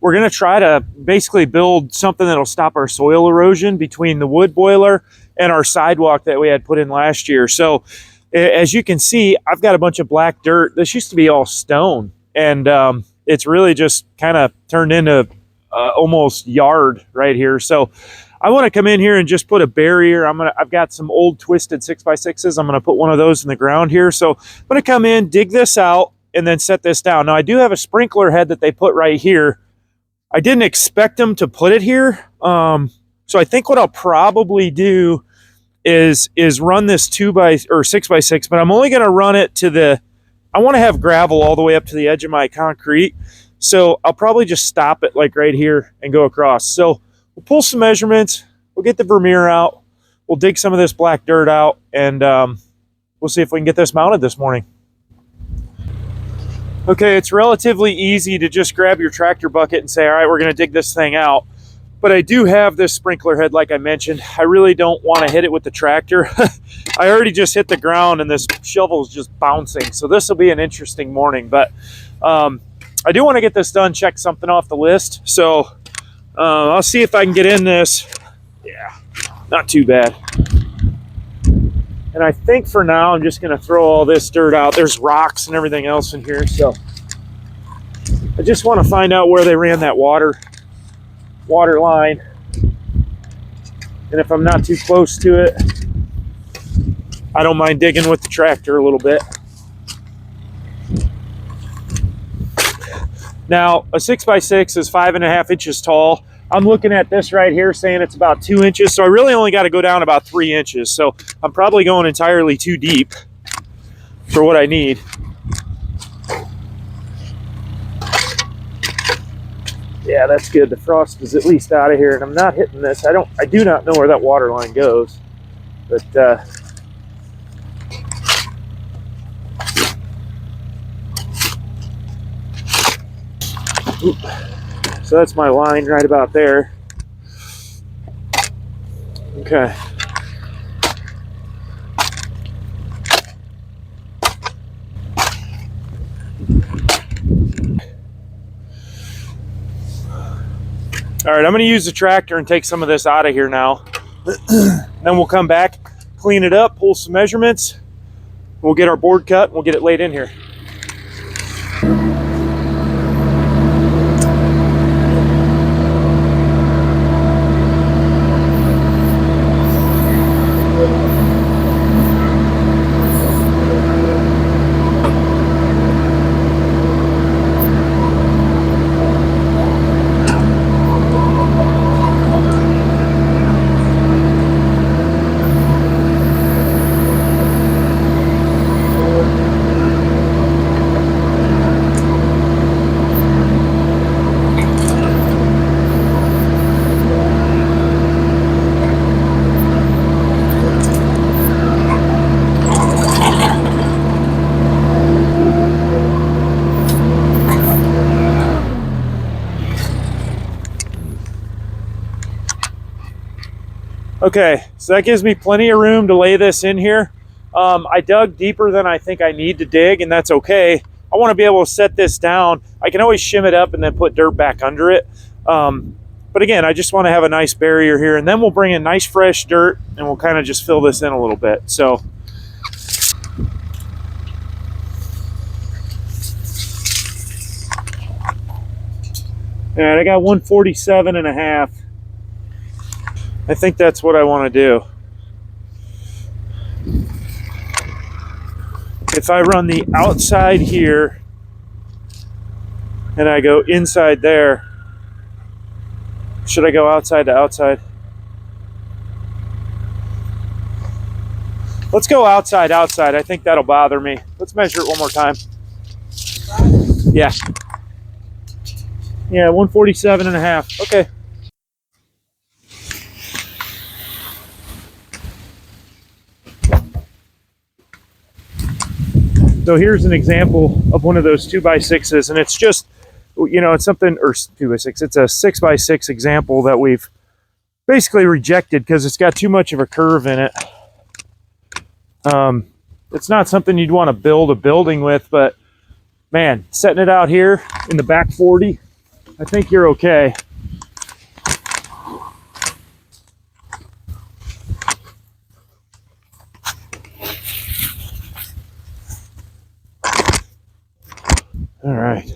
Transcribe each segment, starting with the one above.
we're going to try to basically build something that'll stop our soil erosion between the wood boiler and our sidewalk that we had put in last year. So as you can see, I've got a bunch of black dirt. This used to be all stone, and it's really just kind of turned into almost yard right here. So I want to come in here and just put a barrier. I've got some old twisted 6x6s. I'm going to put one of those in the ground here. So I'm going to come in, dig this out, and then set this down. Now I do have a sprinkler head that they put right here. I didn't expect them to put it here. So I think what I'll probably do is run this 6x6, but I'm only going to run it to I want to have gravel all the way up to the edge of my concrete. So I'll probably just stop it like right here and go across. So we'll pull some measurements. We'll get the Vermeer out. We'll dig some of this black dirt out, and we'll see if we can get this mounted this morning. Okay, it's relatively easy to just grab your tractor bucket and say, all right, we're going to dig this thing out. But I do have this sprinkler head, like I mentioned. I really don't want to hit it with the tractor. I already just hit the ground and this shovel is just bouncing. So this will be an interesting morning. But I do want to get this done, check something off the list. So I'll see if I can get in this. Yeah, not too bad. And I think for now, I'm just going to throw all this dirt out. There's rocks and everything else in here. So I just want to find out where they ran that water line, and if I'm not too close to it, I don't mind digging with the tractor a little bit. Now a 6x6 is 5.5 inches tall. I'm looking at this right here saying it's about 2 inches, so I really only got to go down about 3 inches. So I'm probably going entirely too deep for what I need. Yeah, that's good. The frost is at least out of here, and I'm not hitting this. I do not know where that water line goes, but so that's my line right about there. Okay. All right, I'm going to use the tractor and take some of this out of here now. Then we'll come back, clean it up, pull some measurements. We'll get our board cut and we'll get it laid in here. Okay, so that gives me plenty of room to lay this in here. I dug deeper than I think I need to dig, and that's okay. I want to be able to set this down. I can always shim it up and then put dirt back under it. But again, I just want to have a nice barrier here, and then we'll bring in nice fresh dirt and we'll kind of just fill this in a little bit. So all right, I got 147.5. I think that's what I want to do. If I run the outside here and I go inside there, should I go outside to outside? Let's go outside. I think that'll bother me. Let's measure it one more time. Yeah. Yeah, 147.5. Okay. So here's an example of one of those 2x6s, and it's just, you know, it's something, or 2x6, it's a 6x6 example that we've basically rejected because it's got too much of a curve in it. It's not something you'd want to build a building with, but man, setting it out here in the back 40, I think you're okay. All right.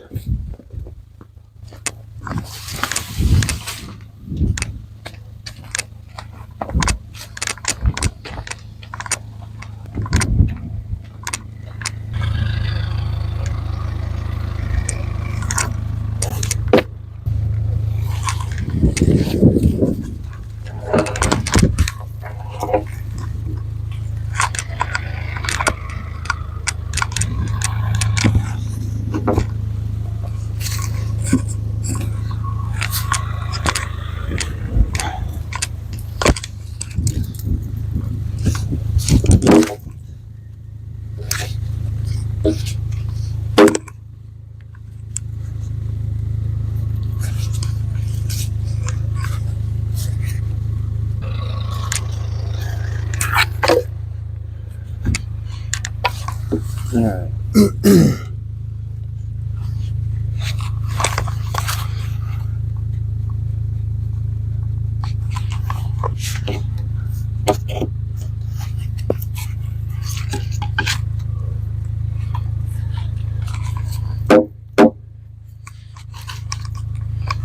All right.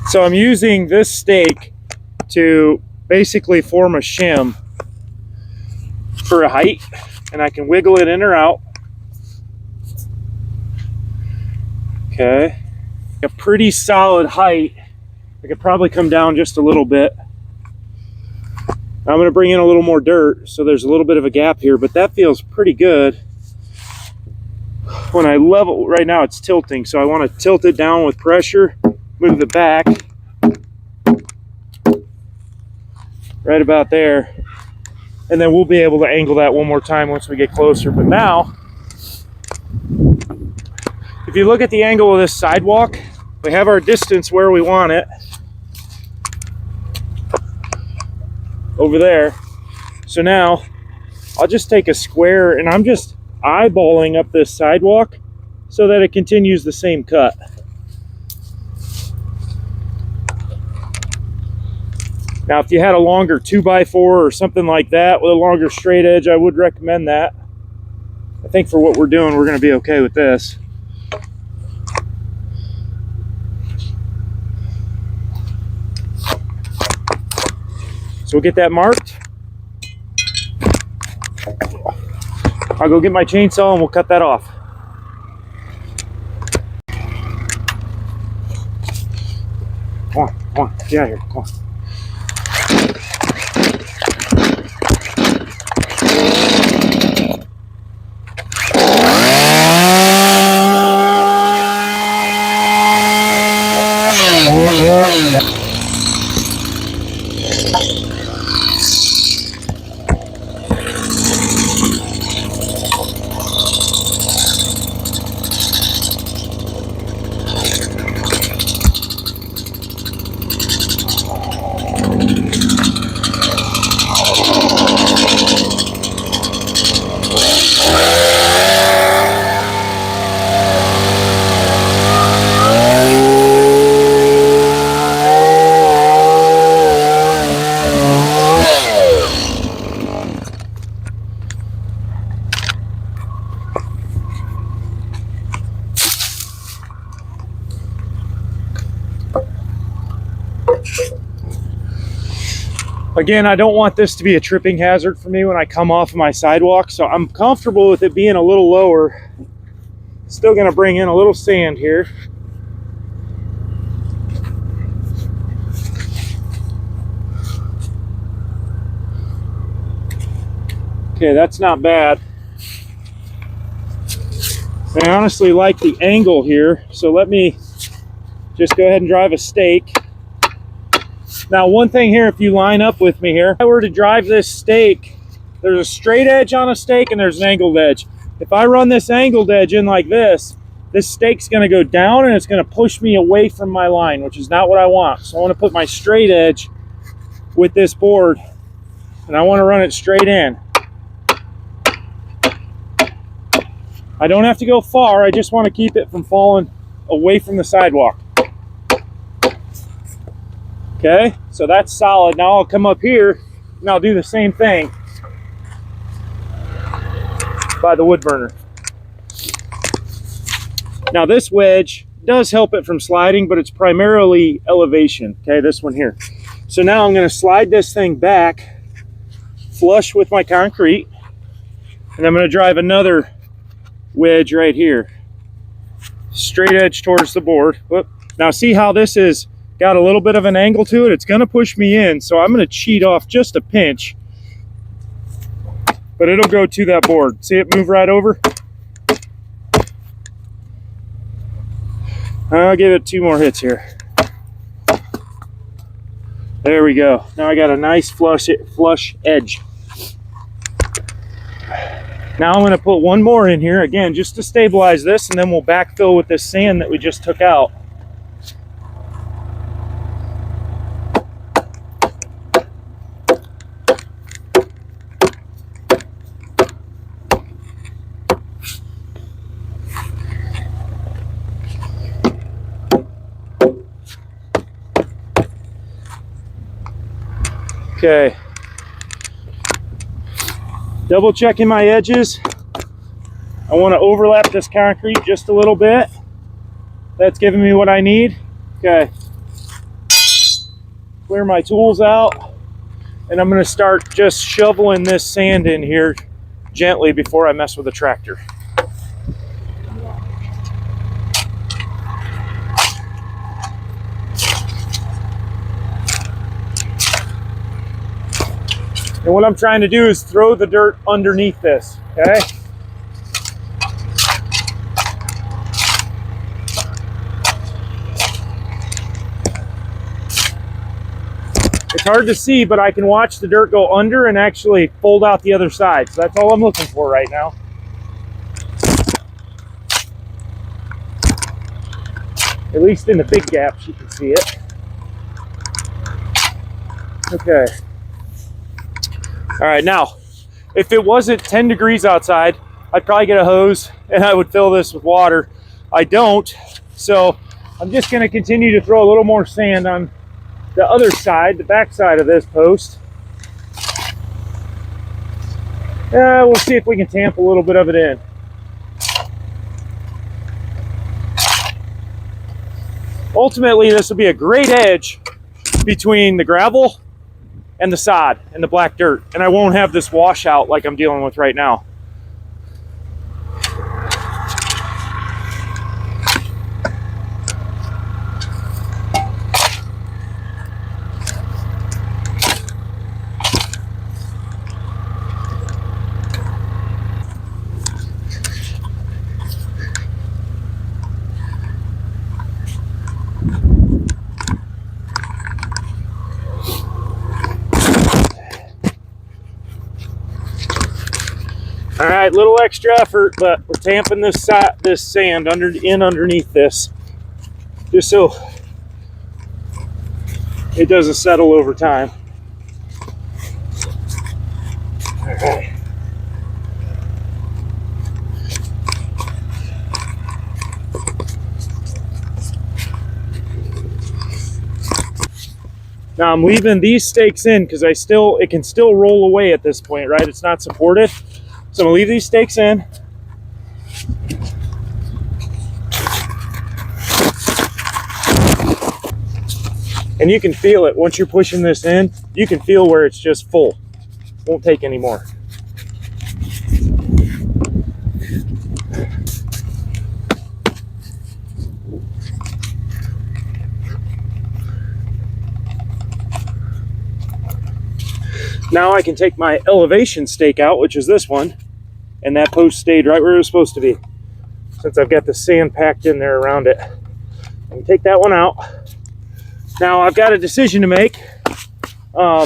So I'm using this stake to basically form a shim for a height, and I can wiggle it in or out. Okay. A pretty solid height. I could probably come down just a little bit. I'm going to bring in a little more dirt, so there's a little bit of a gap here, but that feels pretty good. When I level, right now it's tilting, so I want to tilt it down with pressure, move it back, right about there, and then we'll be able to angle that one more time once we get closer. But now, if you look at the angle of this sidewalk, we have our distance where we want it, over there. So now, I'll just take a square, and I'm just eyeballing up this sidewalk so that it continues the same cut. Now, if you had a longer 2x4 or something like that with a longer straight edge, I would recommend that. I think for what we're doing, we're going to be okay with this. So we'll get that marked. I'll go get my chainsaw and we'll cut that off. Come on, get out of here, come on. Again, I don't want this to be a tripping hazard for me when I come off of my sidewalk, so I'm comfortable with it being a little lower. Still going to bring in a little sand here. Okay, that's not bad. I honestly like the angle here, so let me just go ahead and drive a stake. Now, one thing here, if you line up with me here, if I were to drive this stake, there's a straight edge on a stake and there's an angled edge. If I run this angled edge in like this stake's going to go down and it's going to push me away from my line, which is not what I want. So I want to put my straight edge with this board, and I want to run it straight in. I don't have to go far, I just want to keep it from falling away from the sidewalk. Okay, so that's solid. Now I'll come up here and I'll do the same thing by the wood burner. Now this wedge does help it from sliding, but it's primarily elevation. Okay, this one here. So now I'm going to slide this thing back flush with my concrete, and I'm going to drive another wedge right here, straight edge towards the board. Whoop. Now see how this is got a little bit of an angle to it? It's going to push me in, so I'm going to cheat off just a pinch, but it'll go to that board. See it move right over? I'll give it 2 more hits here. There we go. Now I got a nice flush edge. Now I'm going to put 1 more in here, again, just to stabilize this, and then we'll backfill with this sand that we just took out. Okay. Double checking my edges. I want to overlap this concrete just a little bit. That's giving me what I need. Okay. Clear my tools out. And I'm going to start just shoveling this sand in here gently before I mess with the tractor. And what I'm trying to do is throw the dirt underneath this, okay? It's hard to see, but I can watch the dirt go under and actually fold out the other side. So that's all I'm looking for right now. At least in the big gaps, you can see it. Okay. All right, now, if it wasn't 10 degrees outside, I'd probably get a hose and I would fill this with water. I don't, so I'm just gonna continue to throw a little more sand on the other side, the back side of this post. We'll see if we can tamp a little bit of it in. Ultimately, this will be a great edge between the gravel and the sod and the black dirt, and I won't have this washout like I'm dealing with right now. All right, little extra effort, but we're tamping this sand underneath this, just so it doesn't settle over time. All right. Now I'm leaving these stakes in because it can still roll away at this point, right? It's not supported. So I'm gonna leave these stakes in. And you can feel it once you're pushing this in. You can feel where it's just full. Won't take any more. Now I can take my elevation stake out, which is this one, and that post stayed right where it was supposed to be, since I've got the sand packed in there around it. I can take that one out. Now I've got a decision to make. I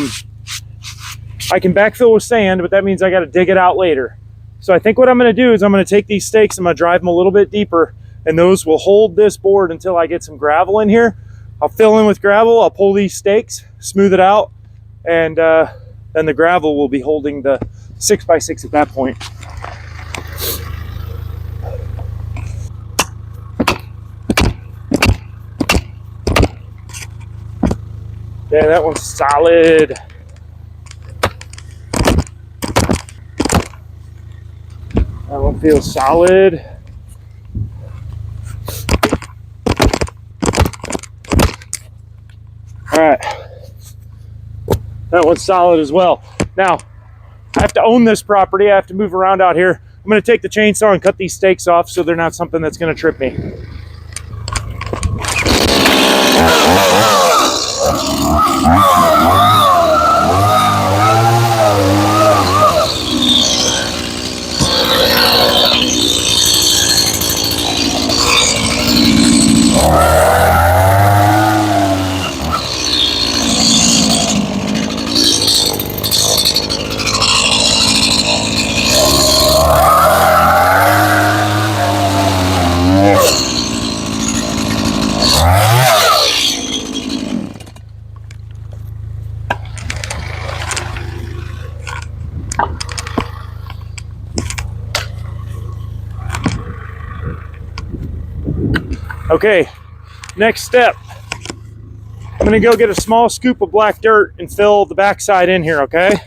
can backfill with sand, but that means I got to dig it out later. So I think what I'm going to do is I'm going to take these stakes, I'm going to drive them a little bit deeper, and those will hold this board until I get some gravel in here. I'll fill in with gravel, I'll pull these stakes, smooth it out, and then the gravel will be holding the 6x6 at that point. Okay, that one's solid. That one feels solid. All right, that one's solid as well. Now, I have to own this property. I have to move around out here. I'm going to take the chainsaw and cut these stakes off so they're not something that's going to trip me. Okay, next step. I'm gonna go get a small scoop of black dirt and fill the backside in here, okay?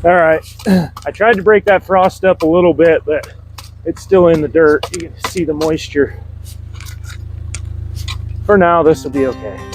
All right, I tried to break that frost up a little bit, but it's still in the dirt. You can see the moisture. For now, this will be okay.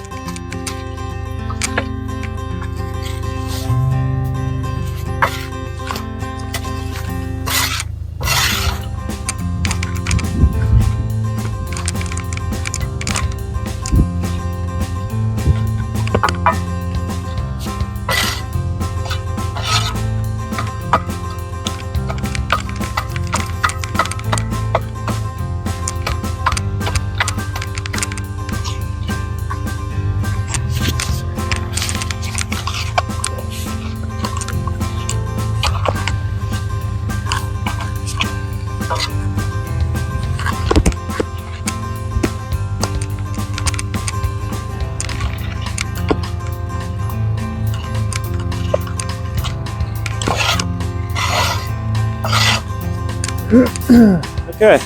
Okay.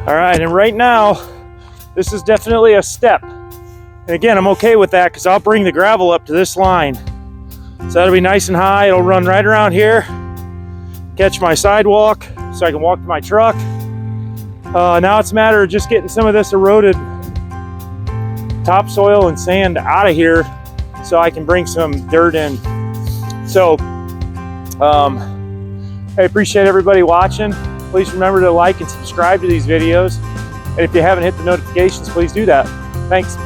All right, and right now, this is definitely a step. And again, I'm okay with that because I'll bring the gravel up to this line. So that'll be nice and high. It'll run right around here, catch my sidewalk so I can walk to my truck. Now it's a matter of just getting some of this eroded topsoil and sand out of here so I can bring some dirt in. So I appreciate everybody watching. Please remember to like and subscribe to these videos. And if you haven't hit the notifications, please do that. Thanks.